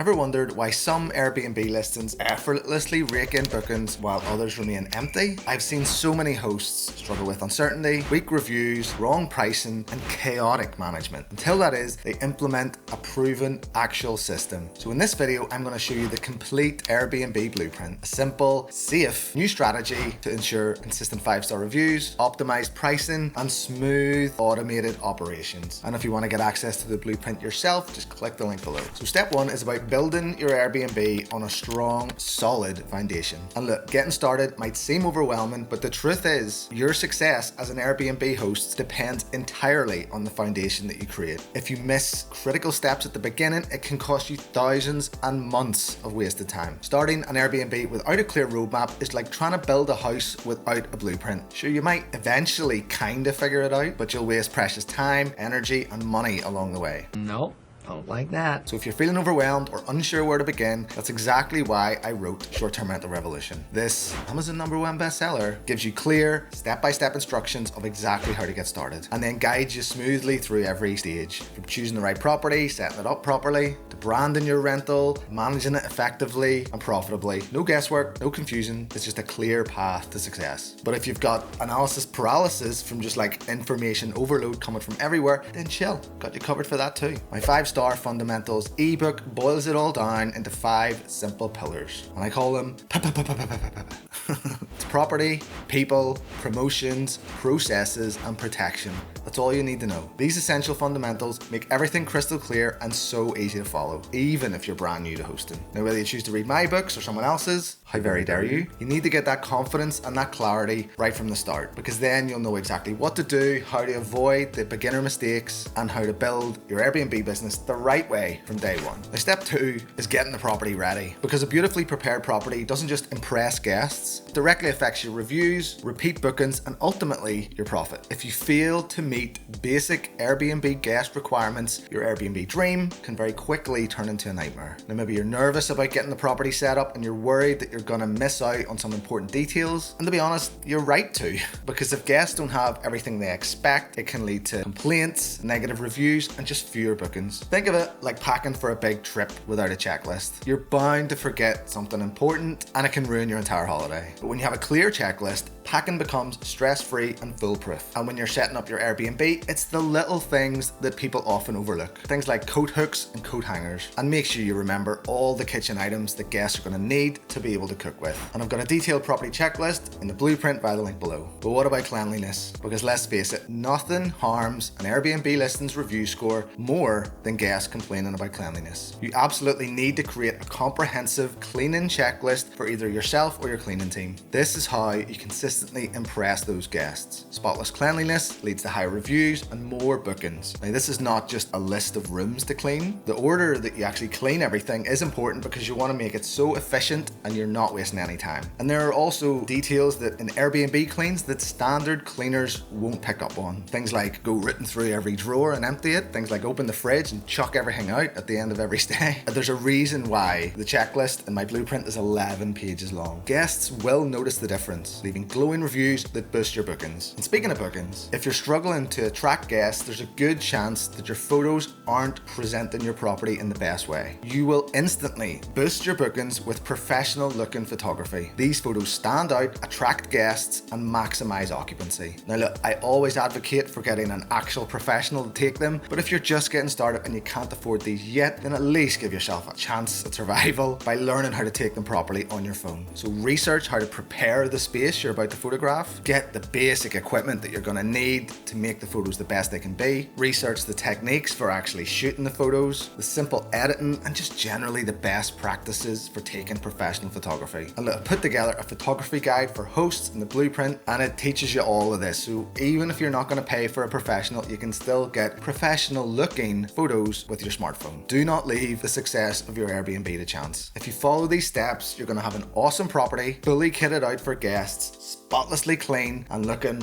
Ever wondered why some Airbnb listings effortlessly rake in bookings while others remain empty? I've seen so many hosts struggle with uncertainty, weak reviews, wrong pricing, and chaotic management. Until that is, they implement a proven actual system. So in this video, I'm going to show you the complete Airbnb blueprint. A simple, safe, new strategy to ensure consistent 5-star reviews, optimized pricing, and smooth automated operations. And if you want to get access to the blueprint yourself, just click the link below. So step 1 is about building your Airbnb on a strong, solid foundation. And look, getting started might seem overwhelming, but the truth is, your success as an Airbnb host depends entirely on the foundation that you create. If you miss critical steps at the beginning, it can cost you thousands and months of wasted time. Starting an Airbnb without a clear roadmap is like trying to build a house without a blueprint. Sure, you might eventually kind of figure it out, but you'll waste precious time, energy, and money along the way. Nope. Don't like that. So if you're feeling overwhelmed or unsure where to begin, that's exactly why I wrote Short-Term Rental Revolution. This Amazon #1 bestseller gives you clear, step-by-step instructions of exactly how to get started, and then guides you smoothly through every stage. From choosing the right property, setting it up properly, to branding your rental, managing it effectively and profitably. No guesswork, no confusion, it's just a clear path to success. But if you've got analysis paralysis from just like information overload coming from everywhere, then chill, got you covered for that too. My 5-star fundamentals ebook boils it all down into 5 simple pillars, and I call them it's property, people, promotions, processes, and protection. That's all you need to know. These essential fundamentals make everything crystal clear and so easy to follow, even if you're brand new to hosting. Now, whether you choose to read my books or someone else's, how very dare you need to get that confidence and that clarity right from the start, because then you'll know exactly what to do, how to avoid the beginner mistakes, and how to build your Airbnb business the right way from day one. Now, step 2 is getting the property ready, because a beautifully prepared property doesn't just impress guests, it directly affects your reviews, repeat bookings, and ultimately your profit. If you fail to meet basic Airbnb guest requirements, your Airbnb dream can very quickly turn into a nightmare. Now, maybe you're nervous about getting the property set up and you're worried that you're gonna miss out on some important details, and to be honest, you're right to, because if guests don't have everything they expect, it can lead to complaints, negative reviews, and just fewer bookings. Think of it like packing for a big trip without a checklist. You're bound to forget something important, and it can ruin your entire holiday. But when you have a clear checklist, packing becomes stress-free and foolproof. And when you're setting up your Airbnb, it's the little things that people often overlook. Things like coat hooks and coat hangers. And make sure you remember all the kitchen items that guests are going to need to be able to cook with. And I've got a detailed property checklist in the blueprint via the link below. But what about cleanliness? Because let's face it, nothing harms an Airbnb listing's review score more than guests complaining about cleanliness. You absolutely need to create a comprehensive cleaning checklist for either yourself or your cleaning team. This is how you consistently impress those guests. Spotless cleanliness leads to higher reviews and more bookings. Now, this is not just a list of rooms to clean. The order that you actually clean everything is important, because you want to make it so efficient and you're not wasting any time. And there are also details that in Airbnb cleans that standard cleaners won't pick up on. Things like go rooting through every drawer and empty it. Things like open the fridge and chuck everything out at the end of every stay. There's a reason why the checklist in my blueprint is 11 pages long. Guests will notice the difference, leaving glowing reviews that boost your bookings. And speaking of bookings, if you're struggling to attract guests, there's a good chance that your photos aren't presenting your property in the best way. You will instantly boost your bookings with professional looking photography. These photos stand out, attract guests, and maximize occupancy. Now look, I always advocate for getting an actual professional to take them, but if you're just getting started and you can't afford these yet, then at least give yourself a chance at survival by learning how to take them properly on your phone. So research how to prepare the space you're about to photograph, get the basic equipment that you're going to need to make the photos the best they can be, research the techniques for actually shooting the photos, the simple editing, and just generally the best practices for taking professional photography. And look, I put together a photography guide for hosts in the blueprint, and it teaches you all of this. So even if you're not going to pay for a professional, you can still get professional looking photos with your smartphone. Do not leave the success of your Airbnb to chance. If you follow these steps, you're going to have an awesome property, fully kitted out for guests, spotlessly clean, and looking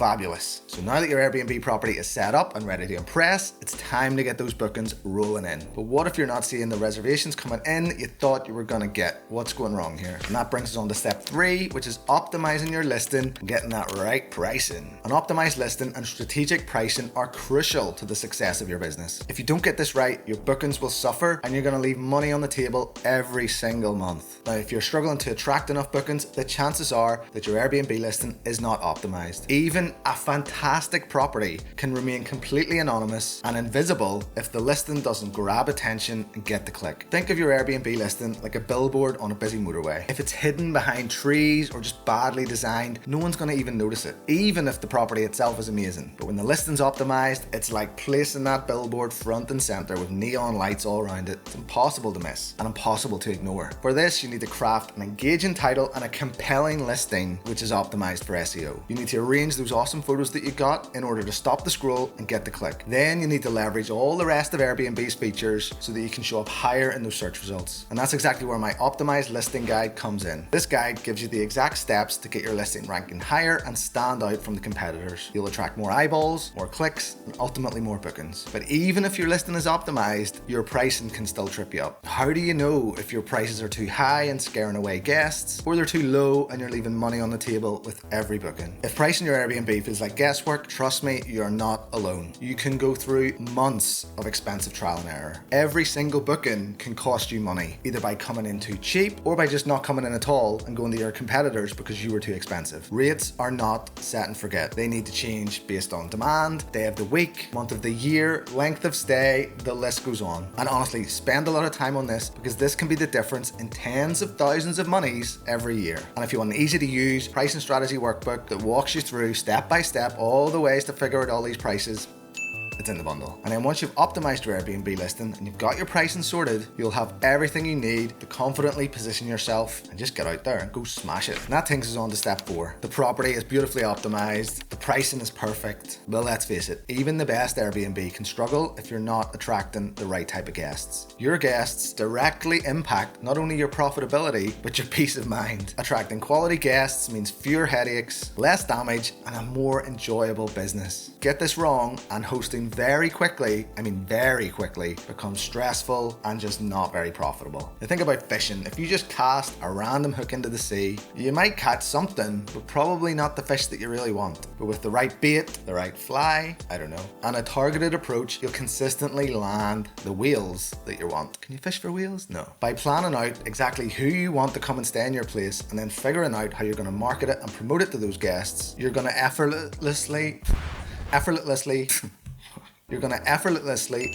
Fabulous. So now that your Airbnb property is set up and ready to impress, it's time to get those bookings rolling in. But what if you're not seeing the reservations coming in that you thought you were gonna get? What's going wrong here? And that brings us on to step 3, which is optimizing your listing and getting that right pricing. An optimized listing and strategic pricing are crucial to the success of your business. If you don't get this right, your bookings will suffer and you're gonna leave money on the table every single month. Now, if you're struggling to attract enough bookings, the chances are that your Airbnb listing is not optimized. Even a fantastic property can remain completely anonymous and invisible if the listing doesn't grab attention and get the click. Think of your Airbnb listing like a billboard on a busy motorway. If it's hidden behind trees or just badly designed, no one's gonna even notice it, even if the property itself is amazing. But when the listing's optimized, it's like placing that billboard front and center with neon lights all around it. It's impossible to miss and impossible to ignore. For this, you need to craft an engaging title and a compelling listing which is optimized for SEO. You need to arrange those awesome photos that you got in order to stop the scroll and get the click. Then you need to leverage all the rest of Airbnb's features so that you can show up higher in those search results. And that's exactly where my optimized listing guide comes in. This guide gives you the exact steps to get your listing ranking higher and stand out from the competitors. You'll attract more eyeballs, more clicks, and ultimately more bookings. But even if your listing is optimized, your pricing can still trip you up. How do you know if your prices are too high and scaring away guests, or they're too low and you're leaving money on the table with every booking? If pricing your Airbnb feels like guesswork, trust me, you're not alone. You can go through months of expensive trial and error. Every single booking can cost you money, either by coming in too cheap or by just not coming in at all and going to your competitors because you were too expensive. Rates are not set and forget. They need to change based on demand, day of the week, month of the year, length of stay, the list goes on. And honestly, spend a lot of time on this because this can be the difference in tens of thousands of monies every year. And if you want an easy to use pricing strategy workbook that walks you through step by step all the ways to figure out all these prices, it's in the bundle. And then once you've optimized your Airbnb listing and you've got your pricing sorted, you'll have everything you need to confidently position yourself and just get out there and go smash it. And that takes us on to step 4. The property is beautifully optimized, the pricing is perfect. Well, let's face it, even the best Airbnb can struggle if you're not attracting the right type of guests. Your guests directly impact not only your profitability, but your peace of mind. Attracting quality guests means fewer headaches, less damage, and a more enjoyable business. Get this wrong and hosting very quickly becomes stressful and just not very profitable. Now think about fishing. If you just cast a random hook into the sea, you might catch something, but probably not the fish that you really want. But with the right bait, the right fly, I don't know, and a targeted approach, you'll consistently land the whales that you want. Can you fish for whales? No. By planning out exactly who you want to come and stay in your place and then figuring out how you're going to market it and promote it to those guests, you're going to effortlessly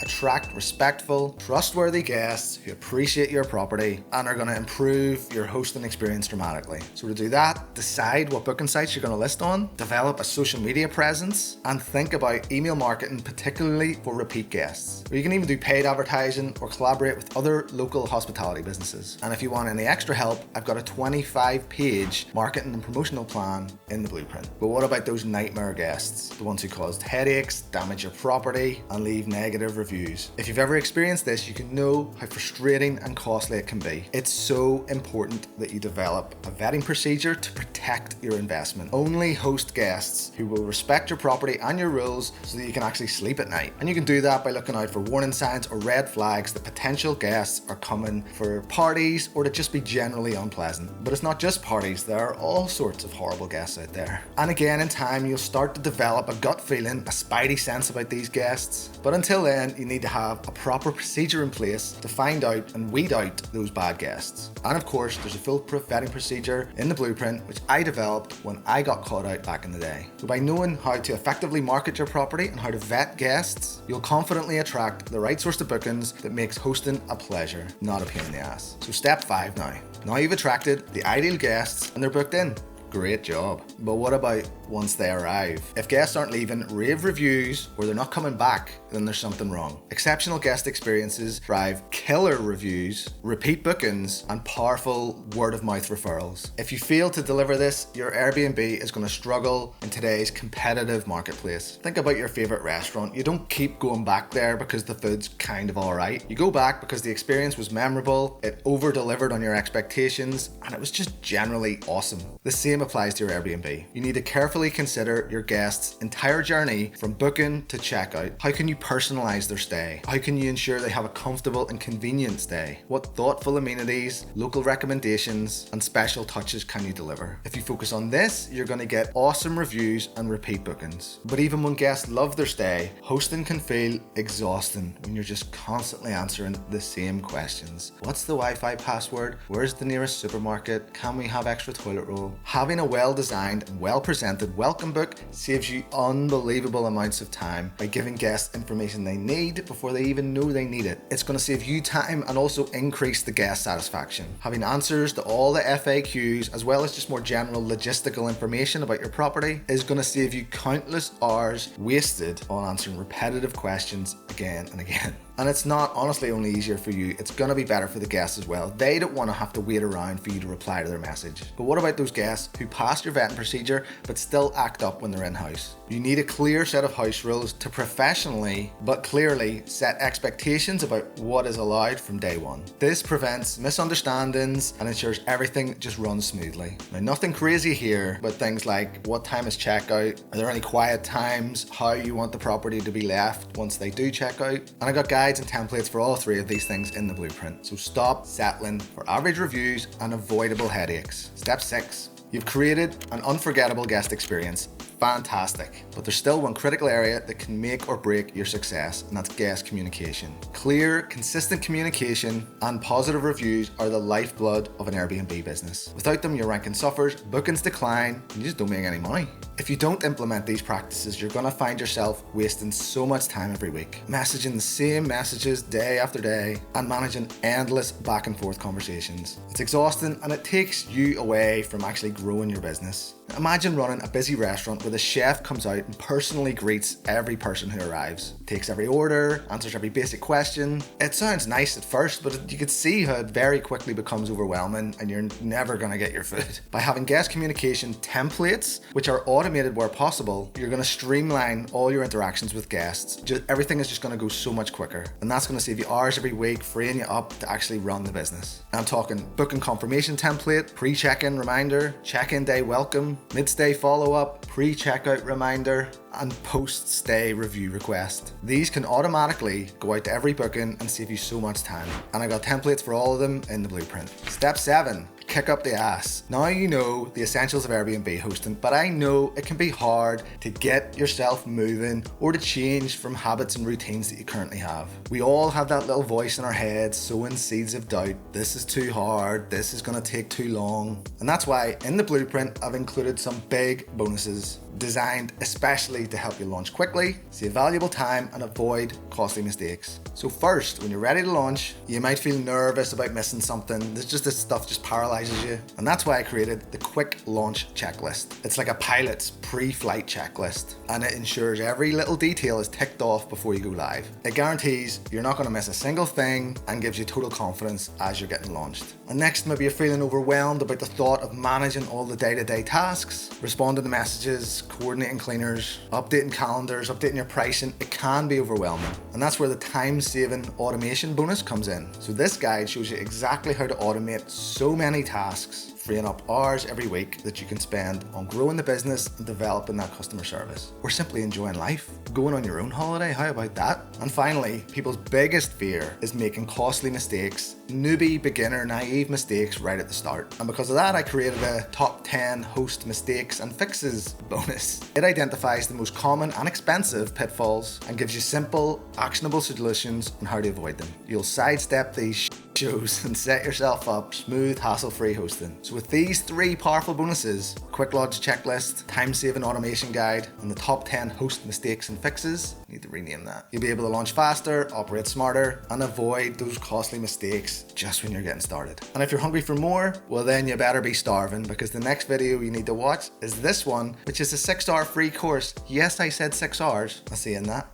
attract respectful, trustworthy guests who appreciate your property and are going to improve your hosting experience dramatically. So to do that, decide what booking sites you're going to list on, develop a social media presence, and think about email marketing, particularly for repeat guests. Or you can even do paid advertising or collaborate with other local hospitality businesses. And if you want any extra help, I've got a 25-page marketing and promotional plan in the blueprint. But what about those nightmare guests? The ones who caused headaches, damage your property, and leave negative reviews. If you've ever experienced this, you can know how frustrating and costly it can be. It's so important that you develop a vetting procedure to protect your investment. Only host guests who will respect your property and your rules so that you can actually sleep at night. And you can do that by looking out for warning signs or red flags that potential guests are coming for parties or to just be generally unpleasant. But it's not just parties, there are all sorts of horrible guests out there. And again, in time, you'll start to develop a gut feeling, a spidey sense about these guests. But until then, you need to have a proper procedure in place to find out and weed out those bad guests. And of course, there's a foolproof vetting procedure in the blueprint, which I developed when I got caught out back in the day. So by knowing how to effectively market your property and how to vet guests, you'll confidently attract the right source of bookings that makes hosting a pleasure, not a pain in the ass. So step 5 now. Now you've attracted the ideal guests and they're booked in. Great job. But what about once they arrive? If guests aren't leaving rave reviews or they're not coming back, then there's something wrong. Exceptional guest experiences drive killer reviews, repeat bookings, and powerful word-of-mouth referrals. If you fail to deliver this, your Airbnb is going to struggle in today's competitive marketplace. Think about your favorite restaurant. You don't keep going back there because the food's kind of alright. You go back because the experience was memorable, it over-delivered on your expectations, and it was just generally awesome. The same applies to your Airbnb. You need to carefully carefully consider your guests' entire journey from booking to checkout. How can you personalize their stay? How can you ensure they have a comfortable and convenient stay? What thoughtful amenities, local recommendations, and special touches can you deliver? If you focus on this, you're going to get awesome reviews and repeat bookings. But even when guests love their stay, hosting can feel exhausting when you're just constantly answering the same questions. What's the Wi-Fi password? Where's the nearest supermarket? Can we have extra toilet roll? Having a well-designed and well-presented welcome book saves you unbelievable amounts of time by giving guests information they need before they even know they need it. It's going to save you time and also increase the guest satisfaction. Having answers to all the FAQs as well as just more general logistical information about your property is going to save you countless hours wasted on answering repetitive questions again and again. And it's not honestly only easier for you, it's going to be better for the guests as well. They don't want to have to wait around for you to reply to their message. But what about those guests who passed your vetting procedure but still act up when they're in-house? You need a clear set of house rules to professionally but clearly set expectations about what is allowed from day one. This prevents misunderstandings and ensures everything just runs smoothly. Now, nothing crazy here, but things like what time is checkout, are there any quiet times, how you want the property to be left once they do check out. And I got guides and templates for all three of these things in the blueprint. So stop settling for average reviews and avoidable headaches. Step 6. You've created an unforgettable guest experience. Fantastic. But there's still one critical area that can make or break your success, and that's guest communication. Clear, consistent communication and positive reviews are the lifeblood of an Airbnb business. Without them, your ranking suffers, bookings decline, and you just don't make any money. If you don't implement these practices, you're going to find yourself wasting so much time every week, messaging the same messages day after day and managing endless back and forth conversations. It's exhausting and it takes you away from actually growing your business. Imagine running a busy restaurant where the chef comes out and personally greets every person who arrives, takes every order, answers every basic question. It sounds nice at first, but you can see how it very quickly becomes overwhelming and you're never going to get your food. By having guest communication templates, which are automated where possible, you're going to streamline all your interactions with guests. Everything is just going to go so much quicker. And that's going to save you hours every week, freeing you up to actually run the business. I'm talking booking confirmation template, pre-check-in reminder, check-in day welcome, mid-stay follow-up, pre-checkout reminder, and post-stay review request. These can automatically go out to every booking and save you so much time. And I got templates for all of them in the blueprint. Step 7. Kick up the ass. Now you know the essentials of Airbnb hosting, but I know it can be hard to get yourself moving or to change from habits and routines that you currently have. We all have that little voice in our heads sowing seeds of doubt. This is too hard. This is going to take too long. And that's why in the blueprint, I've included some big bonuses designed especially to help you launch quickly, save valuable time, and avoid costly mistakes. So first, when you're ready to launch, you might feel nervous about missing something. There's just this stuff just paralyzes you. And that's why I created the quick launch checklist. It's like a pilot's pre-flight checklist, and it ensures every little detail is ticked off before you go live. It guarantees you're not going to miss a single thing and gives you total confidence as you're getting launched. And next, maybe you're feeling overwhelmed about the thought of managing all the day-to-day tasks, responding to messages, coordinating cleaners, updating calendars, updating your pricing. It can be overwhelming. And that's where the time-saving automation bonus comes in. So this guide shows you exactly how to automate so many tasks, freeing up hours every week that you can spend on growing the business and developing that customer service, or simply enjoying life, going on your own holiday. How about that? And finally, people's biggest fear is making costly mistakes, newbie, beginner, naive mistakes right at the start. And because of that, I created a top 10 host mistakes and fixes bonus. It identifies the most common and expensive pitfalls and gives you simple, actionable solutions on how to avoid them. You'll sidestep these shows and set yourself up smooth, hassle-free hosting. So with these 3 powerful bonuses, quick launch checklist, time-saving automation guide, and the top 10 host mistakes and fixes, you need to rename that. You'll be able to launch faster, operate smarter, and avoid those costly mistakes just when you're getting started. And if you're hungry for more, well then you better be starving, because the next video you need to watch is this one, which is a 6-hour free course. Yes, I said 6 hours. I'll see you in that.